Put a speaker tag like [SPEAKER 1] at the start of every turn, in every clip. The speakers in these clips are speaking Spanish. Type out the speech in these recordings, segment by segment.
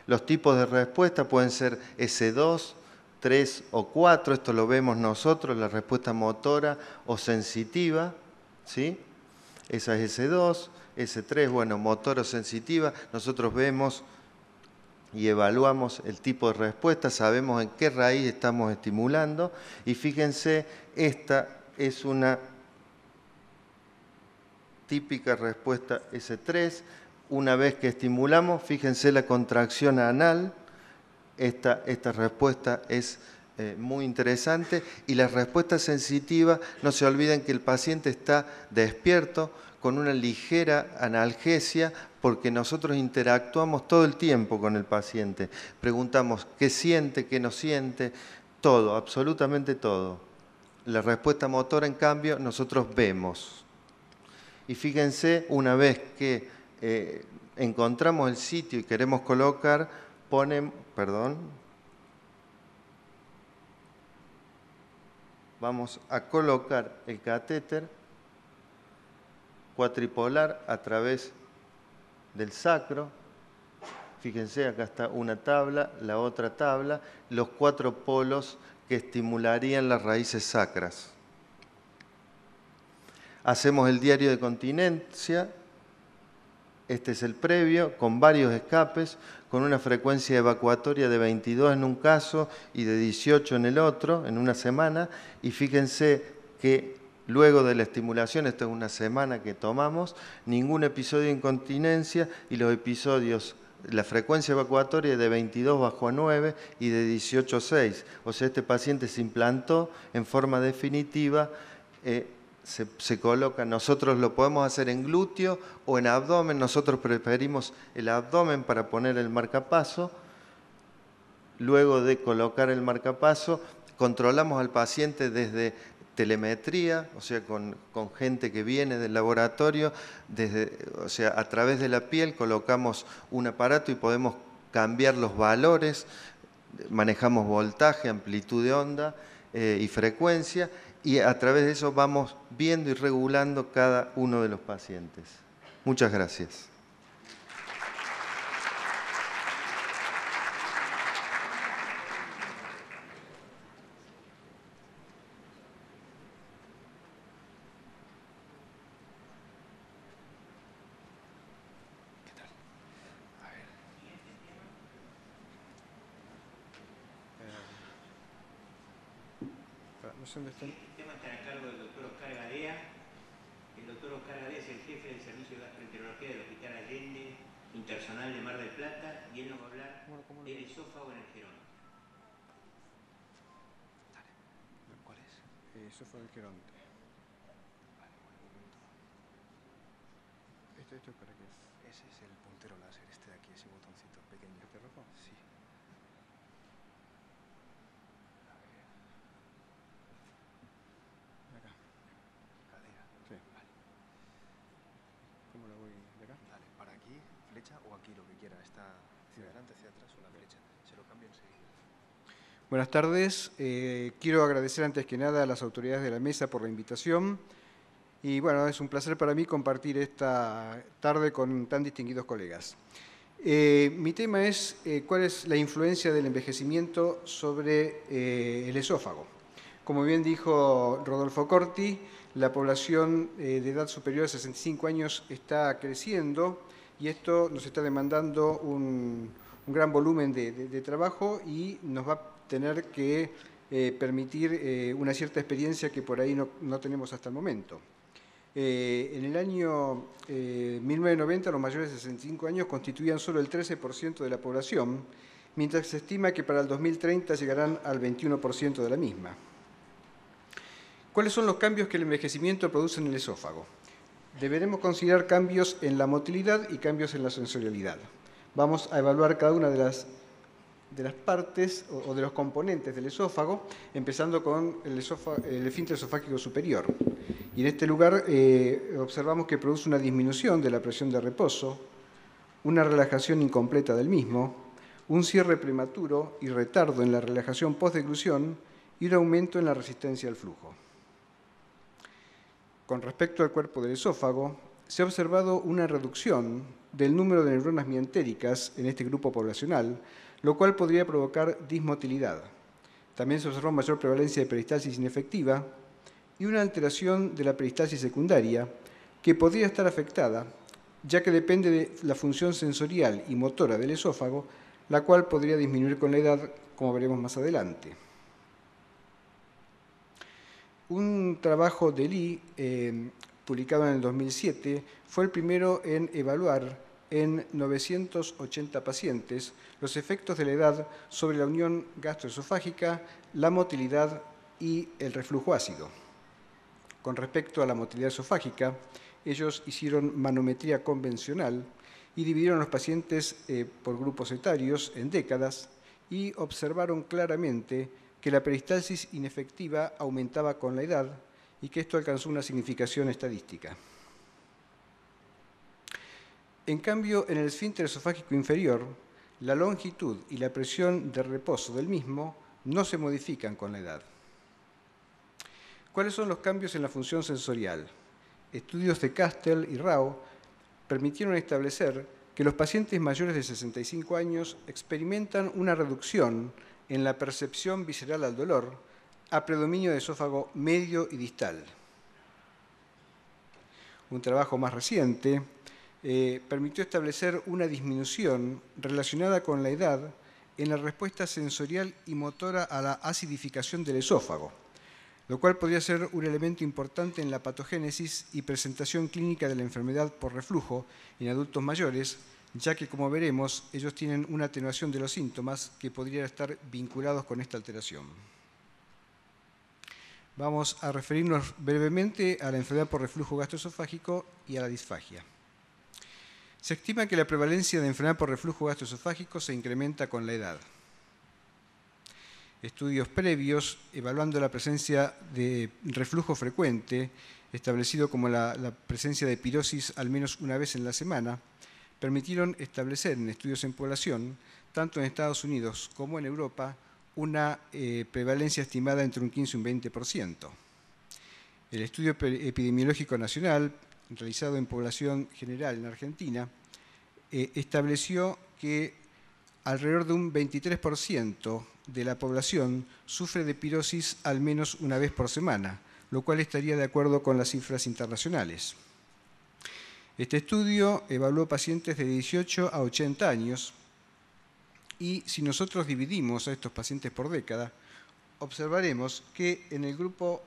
[SPEAKER 1] Los tipos de respuesta pueden ser S2, 3 o 4, esto lo vemos nosotros, la respuesta motora o sensitiva, ¿sí? Esa es S2, S3, bueno, motor o sensitiva. Nosotros vemos y evaluamos el tipo de respuesta, sabemos en qué raíz estamos estimulando y fíjense, esta es una típica respuesta S3. Una vez que estimulamos, fíjense la contracción anal, esta respuesta es muy interesante y la respuesta sensitiva, no se olviden que el paciente está despierto con una ligera analgesia porque nosotros interactuamos todo el tiempo con el paciente. Preguntamos qué siente, qué no siente, todo, absolutamente todo. La respuesta motora, en cambio, nosotros vemos. Y fíjense, una vez que encontramos el sitio y queremos colocar, vamos a colocar el catéter cuatripolar a través del sacro. Fíjense, acá está una tabla, la otra tabla, los 4 polos que estimularían las raíces sacras. Hacemos el diario de continencia. Este es el previo, con varios escapes, con una frecuencia evacuatoria de 22 en un caso y de 18 en el otro, en una semana. Y fíjense que luego de la estimulación, esto es una semana que tomamos, ningún episodio de incontinencia y los episodios, la frecuencia evacuatoria de 22 bajó a 9 y de 18 a 6. O sea, este paciente se implantó en forma definitiva. Se coloca, nosotros lo podemos hacer en glúteo o en abdomen, nosotros preferimos el abdomen para poner el marcapaso. Luego de colocar el marcapaso, controlamos al paciente desde telemetría, o sea, con gente que viene del laboratorio, o sea, a través de la piel colocamos un aparato y podemos cambiar los valores, manejamos voltaje, amplitud de onda y frecuencia, y a través de eso vamos viendo y regulando cada uno de los pacientes. Muchas gracias.
[SPEAKER 2] El tema está a cargo del doctor Oscar Gadea. El doctor Oscar Gadea es el jefe del servicio de gastroenterología del Hospital Allende Intersonal de Mar del Plata y él nos va a hablar del esófago en el geronte.
[SPEAKER 3] ¿Cuál es?
[SPEAKER 4] Esófago en el geronte.
[SPEAKER 3] Vale, bueno, un momento.
[SPEAKER 4] ¿Esto es para qué es?
[SPEAKER 3] Ese es el puntero láser, este de aquí, ese botoncito pequeño.
[SPEAKER 4] ¿Este rojo?
[SPEAKER 3] Sí.
[SPEAKER 4] Acá.
[SPEAKER 3] Cadera.
[SPEAKER 4] Sí.
[SPEAKER 3] Vale.
[SPEAKER 4] ¿Cómo lo voy de acá?
[SPEAKER 3] Dale, para aquí, flecha o aquí, lo que quiera. Está hacia adelante, hacia atrás o la flecha. Se lo cambio enseguida.
[SPEAKER 4] Buenas tardes. Quiero agradecer antes que nada a las autoridades de la mesa por la invitación. Y bueno, es un placer para mí compartir esta tarde con tan distinguidos colegas. Mi tema es cuál es la influencia del envejecimiento sobre el esófago. Como bien dijo Rodolfo Corti, la población de edad superior a 65 años está creciendo y esto nos está demandando un gran volumen de trabajo y nos va a tener que permitir una cierta experiencia que por ahí no tenemos hasta el momento. En el año 1990, los mayores de 65 años constituían solo el 13% de la población, mientras se estima que para el 2030 llegarán al 21% de la misma. ¿Cuáles son los cambios que el envejecimiento produce en el esófago? Deberemos considerar cambios en la motilidad y cambios en la sensorialidad. Vamos a evaluar cada una de las partes o de los componentes del esófago, empezando con el esfínter esofágico superior. Y en este lugar observamos que produce una disminución de la presión de reposo, una relajación incompleta del mismo, un cierre prematuro y retardo en la relajación postdeglución y un aumento en la resistencia al flujo. Con respecto al cuerpo del esófago, se ha observado una reducción del número de neuronas mientéricas en este grupo poblacional, lo cual podría provocar dismotilidad. También se observó mayor prevalencia de peristalsis inefectiva y una alteración de la peristalsis secundaria que podría estar afectada, ya que depende de la función sensorial y motora del esófago, la cual podría disminuir con la edad, como veremos más adelante. Un trabajo de Lee, publicado en el 2007, fue el primero en evaluar en 980 pacientes los efectos de la edad sobre la unión gastroesofágica, la motilidad y el reflujo ácido. Con respecto a la motilidad esofágica, ellos hicieron manometría convencional y dividieron a los pacientes por grupos etarios en décadas y observaron claramente que la peristalsis inefectiva aumentaba con la edad y que esto alcanzó una significación estadística. En cambio, en el esfínter esofágico inferior, la longitud y la presión de reposo del mismo no se modifican con la edad. ¿Cuáles son los cambios en la función sensorial? Estudios de Castell y Rao permitieron establecer que los pacientes mayores de 65 años experimentan una reducción en la percepción visceral al dolor a predominio de esófago medio y distal. Un trabajo más reciente permitió establecer una disminución relacionada con la edad en la respuesta sensorial y motora a la acidificación del esófago, lo cual podría ser un elemento importante en la patogénesis y presentación clínica de la enfermedad por reflujo en adultos mayores, ya que, como veremos, ellos tienen una atenuación de los síntomas que podrían estar vinculados con esta alteración. Vamos a referirnos brevemente a la enfermedad por reflujo gastroesofágico y a la disfagia. Se estima que la prevalencia de enfermedad por reflujo gastroesofágico se incrementa con la edad. Estudios previos, evaluando la presencia de reflujo frecuente, establecido como la presencia de pirosis al menos una vez en la semana, permitieron establecer en estudios en población, tanto en Estados Unidos como en Europa, una prevalencia estimada entre un 15 y un 20%. El estudio epidemiológico nacional, realizado en población general en Argentina, estableció que alrededor de un 23% de la población sufre de pirosis al menos una vez por semana, lo cual estaría de acuerdo con las cifras internacionales. Este estudio evaluó pacientes de 18 a 80 años y si nosotros dividimos a estos pacientes por década, observaremos que en el grupo,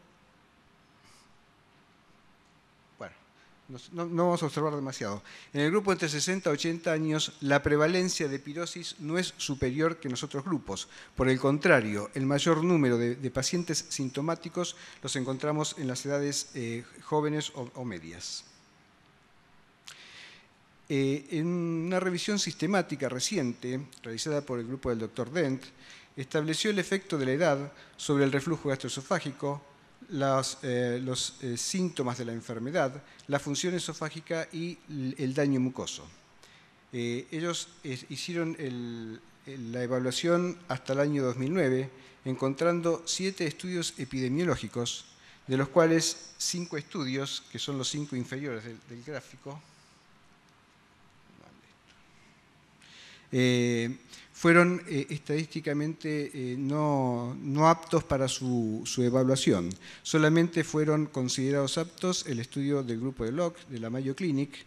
[SPEAKER 4] no vamos a observar demasiado, en el grupo entre 60 a 80 años la prevalencia de pirosis no es superior que en los otros grupos. Por el contrario, el mayor número de pacientes sintomáticos los encontramos en las edades jóvenes o medias. En una revisión sistemática reciente, realizada por el grupo del Dr. Dent, estableció el efecto de la edad sobre el reflujo gastroesofágico, los síntomas de la enfermedad, la función esofágica y el daño mucoso. Ellos hicieron la evaluación hasta el año 2009, encontrando 7 estudios epidemiológicos, de los cuales 5 estudios, que son los 5 inferiores del gráfico, fueron estadísticamente no aptos para su evaluación. Solamente fueron considerados aptos el estudio del grupo de Locke, de la Mayo Clinic,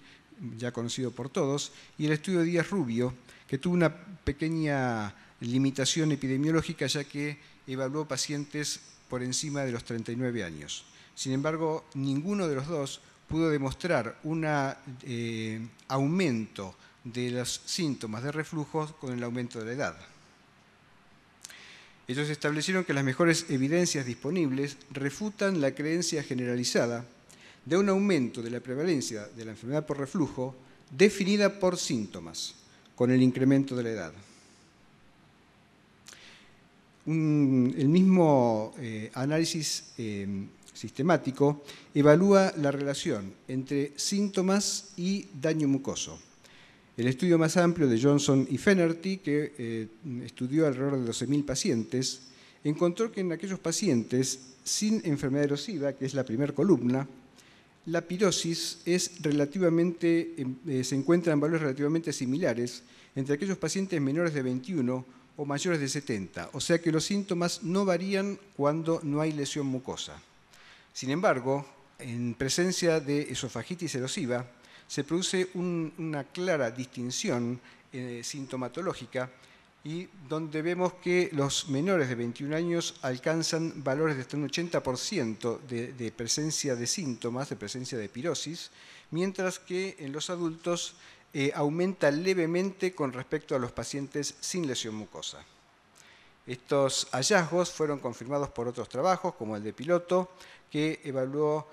[SPEAKER 4] ya conocido por todos, y el estudio de Díaz-Rubio, que tuvo una pequeña limitación epidemiológica, ya que evaluó pacientes por encima de los 39 años. Sin embargo, ninguno de los dos pudo demostrar un aumento de los síntomas de reflujo con el aumento de la edad. Ellos establecieron que las mejores evidencias disponibles refutan la creencia generalizada de un aumento de la prevalencia de la enfermedad por reflujo definida por síntomas, con el incremento de la edad. El mismo análisis sistemático evalúa la relación entre síntomas y daño mucoso. El estudio más amplio de Johnson y Fenerty, que estudió alrededor de 12.000 pacientes, encontró que en aquellos pacientes sin enfermedad erosiva, que es la primera columna, la pirosis se encuentra en valores relativamente similares entre aquellos pacientes menores de 21 o mayores de 70, o sea que los síntomas no varían cuando no hay lesión mucosa. Sin embargo, en presencia de esofagitis erosiva, se produce una clara distinción sintomatológica y donde vemos que los menores de 21 años alcanzan valores de hasta un 80% de presencia de síntomas, de presencia de pirosis, mientras que en los adultos aumenta levemente con respecto a los pacientes sin lesión mucosa. Estos hallazgos fueron confirmados por otros trabajos, como el de Piloto, que evaluó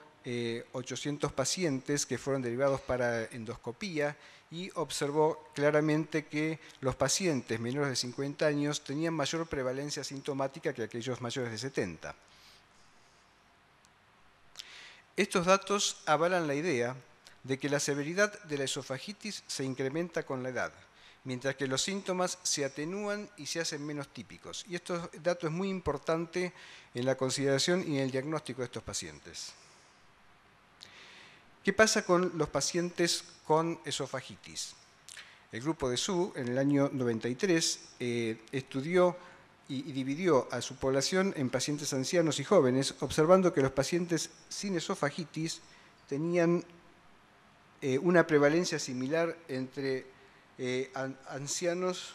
[SPEAKER 4] 800 pacientes que fueron derivados para endoscopía y observó claramente que los pacientes menores de 50 años tenían mayor prevalencia sintomática que aquellos mayores de 70. Estos datos avalan la idea de que la severidad de la esofagitis se incrementa con la edad, mientras que los síntomas se atenúan y se hacen menos típicos. Y este dato es muy importante en la consideración y en el diagnóstico de estos pacientes. ¿Qué pasa con los pacientes con esofagitis? El grupo de Su, en el año 93, estudió y dividió a su población en pacientes ancianos y jóvenes, observando que los pacientes sin esofagitis tenían una prevalencia similar entre ancianos,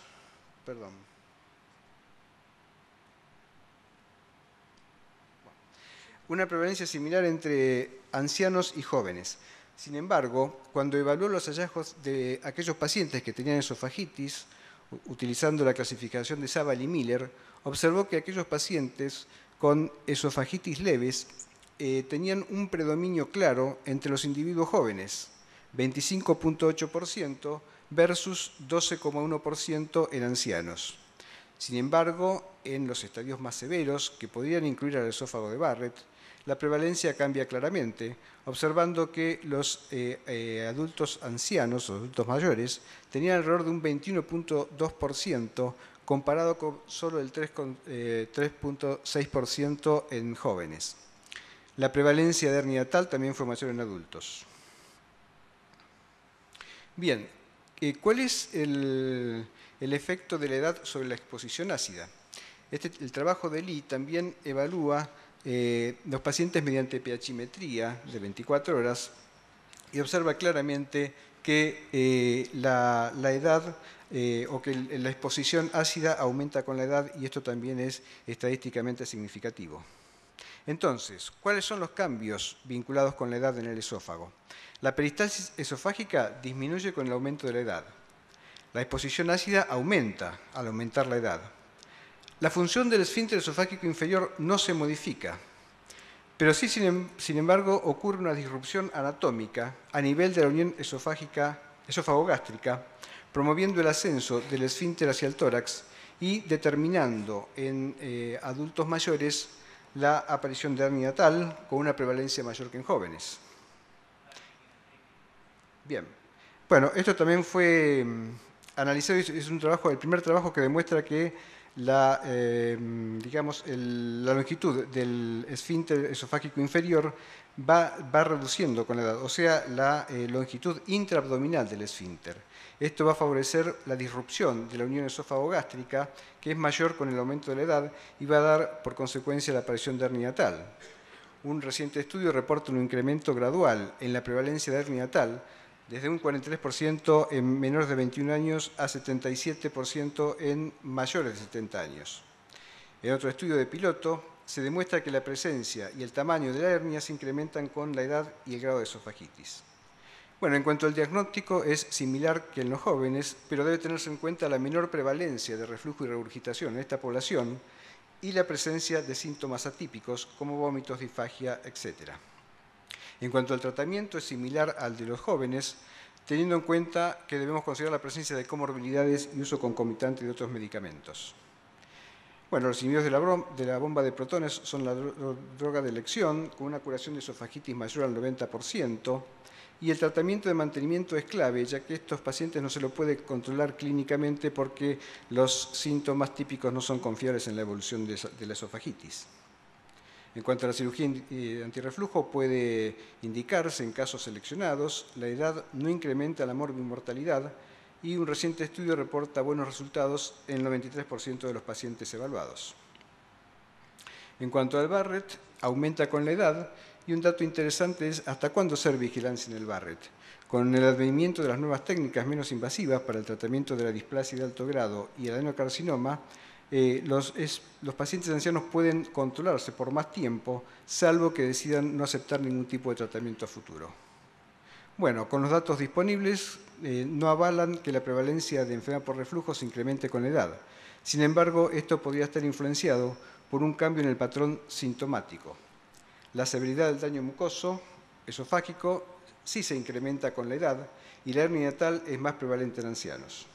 [SPEAKER 4] una prevalencia similar entre ancianos y jóvenes. Sin embargo, cuando evaluó los hallazgos de aquellos pacientes que tenían esofagitis, utilizando la clasificación de Zabal y Miller, observó que aquellos pacientes con esofagitis leves tenían un predominio claro entre los individuos jóvenes, 25.8% versus 12,1% en ancianos. Sin embargo, en los estadios más severos, que podrían incluir al esófago de Barrett, la prevalencia cambia claramente, observando que los adultos ancianos o adultos mayores tenían alrededor de un 21.2% comparado con solo el 3.6% en jóvenes. La prevalencia de hernia yatal también fue mayor en adultos. Bien, ¿cuál es el efecto de la edad sobre la exposición ácida? El trabajo de Lee también evalúa los pacientes mediante pHimetría de 24 horas y observa claramente que la edad o que la exposición ácida aumenta con la edad y esto también es estadísticamente significativo. Entonces, ¿cuáles son los cambios vinculados con la edad en el esófago? La peristalsis esofágica disminuye con el aumento de la edad. La exposición ácida aumenta al aumentar la edad. La función del esfínter esofágico inferior no se modifica, pero sí, sin embargo, ocurre una disrupción anatómica a nivel de la unión esófago-gástrica, promoviendo el ascenso del esfínter hacia el tórax y determinando en adultos mayores la aparición de hernia yatal con una prevalencia mayor que en jóvenes. Bien, bueno, esto también fue analizado, es un trabajo, el primer trabajo que demuestra que la longitud del esfínter esofágico inferior va reduciendo con la edad, o sea, la longitud intraabdominal del esfínter. Esto va a favorecer la disrupción de la unión esófago-gástrica, que es mayor con el aumento de la edad y va a dar, por consecuencia, la aparición de hernia yatal. Un reciente estudio reporta un incremento gradual en la prevalencia de hernia yatal, desde un 43% en menores de 21 años a 77% en mayores de 70 años. En otro estudio de Piloto, se demuestra que la presencia y el tamaño de la hernia se incrementan con la edad y el grado de esofagitis. Bueno, en cuanto al diagnóstico, es similar que en los jóvenes, pero debe tenerse en cuenta la menor prevalencia de reflujo y regurgitación en esta población y la presencia de síntomas atípicos como vómitos, disfagia, etc. En cuanto al tratamiento, es similar al de los jóvenes, teniendo en cuenta que debemos considerar la presencia de comorbilidades y uso concomitante de otros medicamentos. Bueno, los inhibidores de la bomba de protones son la droga de elección, con una curación de esofagitis mayor al 90%, y el tratamiento de mantenimiento es clave, ya que estos pacientes no se lo puede controlar clínicamente porque los síntomas típicos no son confiables en la evolución de la esofagitis. En cuanto a la cirugía antirreflujo, puede indicarse en casos seleccionados, la edad no incrementa la morbimortalidad y un reciente estudio reporta buenos resultados en el 93% de los pacientes evaluados. En cuanto al Barrett, aumenta con la edad y un dato interesante es hasta cuándo ser vigilancia en el Barrett. Con el advenimiento de las nuevas técnicas menos invasivas para el tratamiento de la displasia de alto grado y el adenocarcinoma, los pacientes ancianos pueden controlarse por más tiempo, salvo que decidan no aceptar ningún tipo de tratamiento a futuro. Bueno, con los datos disponibles no avalan que la prevalencia de enfermedad por reflujo se incremente con la edad. Sin embargo, esto podría estar influenciado por un cambio en el patrón sintomático. La severidad del daño mucoso esofágico sí se incrementa con la edad y la hernia hiatal es más prevalente en ancianos.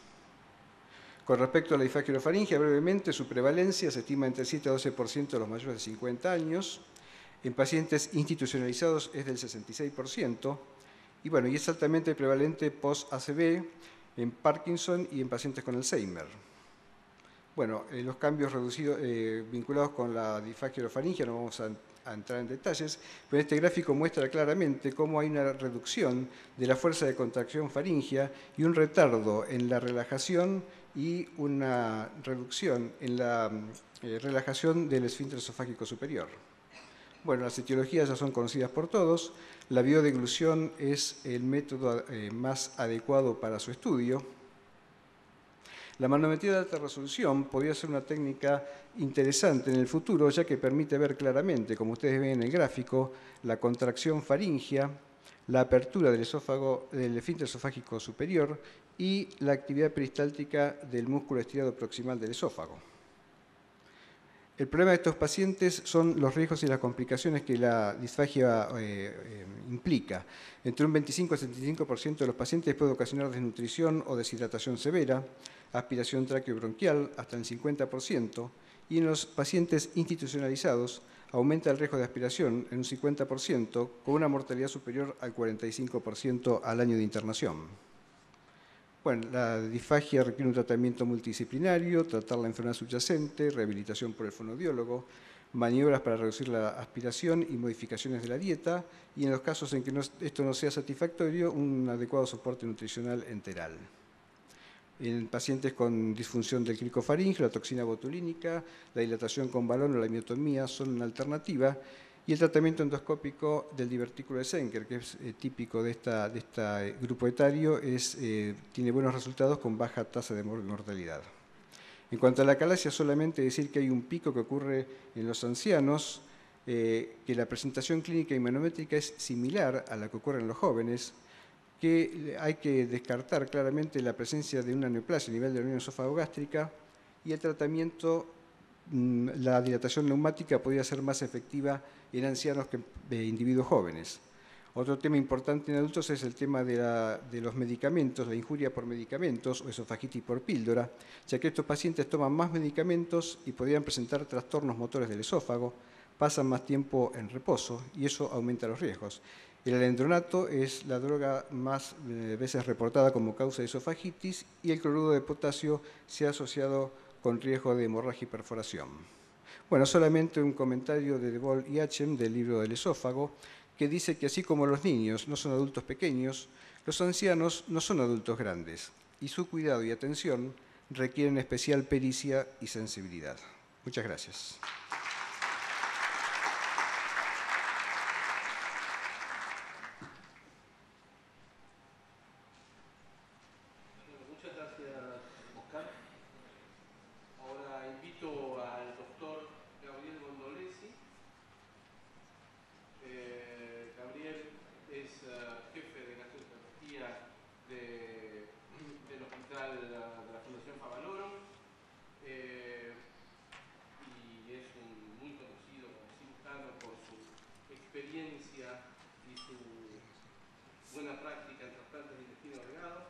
[SPEAKER 4] Con respecto a la disfagia orofaringia, brevemente, su prevalencia se estima entre 7 a 12% de los mayores de 50 años. En pacientes institucionalizados es del 66%. Y bueno, y es altamente prevalente post-ACV, en Parkinson y en pacientes con Alzheimer. Bueno, los cambios vinculados con la disfagia orofaringia no vamos a entrar en detalles, pero este gráfico muestra claramente cómo hay una reducción de la fuerza de contracción faringia y un retardo en la relajación y una reducción en la relajación del esfínter esofágico superior. Bueno, las etiologías ya son conocidas por todos. La biodeglución es el método más adecuado para su estudio. La manometría de alta resolución podría ser una técnica interesante en el futuro, ya que permite ver claramente, como ustedes ven en el gráfico, la contracción faringia, la apertura del esófago, del esfínter esofágico superior y la actividad peristáltica del músculo estirado proximal del esófago. El problema de estos pacientes son los riesgos y las complicaciones que la disfagia implica. Entre un 25 y 75% de los pacientes puede ocasionar desnutrición o deshidratación severa, aspiración traqueobronquial hasta el 50%, y en los pacientes institucionalizados aumenta el riesgo de aspiración en un 50%, con una mortalidad superior al 45% al año de internación. Bueno, la disfagia requiere un tratamiento multidisciplinario, tratar la enfermedad subyacente, rehabilitación por el fonoaudiólogo, maniobras para reducir la aspiración y modificaciones de la dieta, y en los casos en que esto no sea satisfactorio, un adecuado soporte nutricional enteral. En pacientes con disfunción del cricofaringio, la toxina botulínica, la dilatación con balón o la miotomía son una alternativa, y el tratamiento endoscópico del divertículo de Senker, que es típico de este grupo etario, tiene buenos resultados con baja tasa de mortalidad. En cuanto a la acalasia, solamente decir que hay un pico que ocurre en los ancianos, que la presentación clínica y manométrica es similar a la que ocurre en los jóvenes, que hay que descartar claramente la presencia de una neoplasia a nivel de la unión esófago-gástrica, y el tratamiento, la dilatación neumática podría ser más efectiva en ancianos que en individuos jóvenes. Otro tema importante en adultos es el tema de los medicamentos, la injuria por medicamentos o esofagitis por píldora, ya que estos pacientes toman más medicamentos y podrían presentar trastornos motores del esófago, pasan más tiempo en reposo y eso aumenta los riesgos. El alendronato es la droga más veces reportada como causa de esofagitis, y el cloruro de potasio se ha asociado con riesgo de hemorragia y perforación. Bueno, solamente un comentario de De Vol y Hachem del libro del esófago, que dice que así como los niños no son adultos pequeños, los ancianos no son adultos grandes, y su cuidado y atención requieren especial pericia y sensibilidad. Muchas gracias.
[SPEAKER 5] Muchas gracias, Oscar. Ahora invito al doctor Gabriel Gondolesi. Gabriel es jefe de gastroenterología del Hospital de la Fundación Favaloro y es un muy conocido cirujano por su experiencia y su buena práctica en trasplantes de intestino delgado.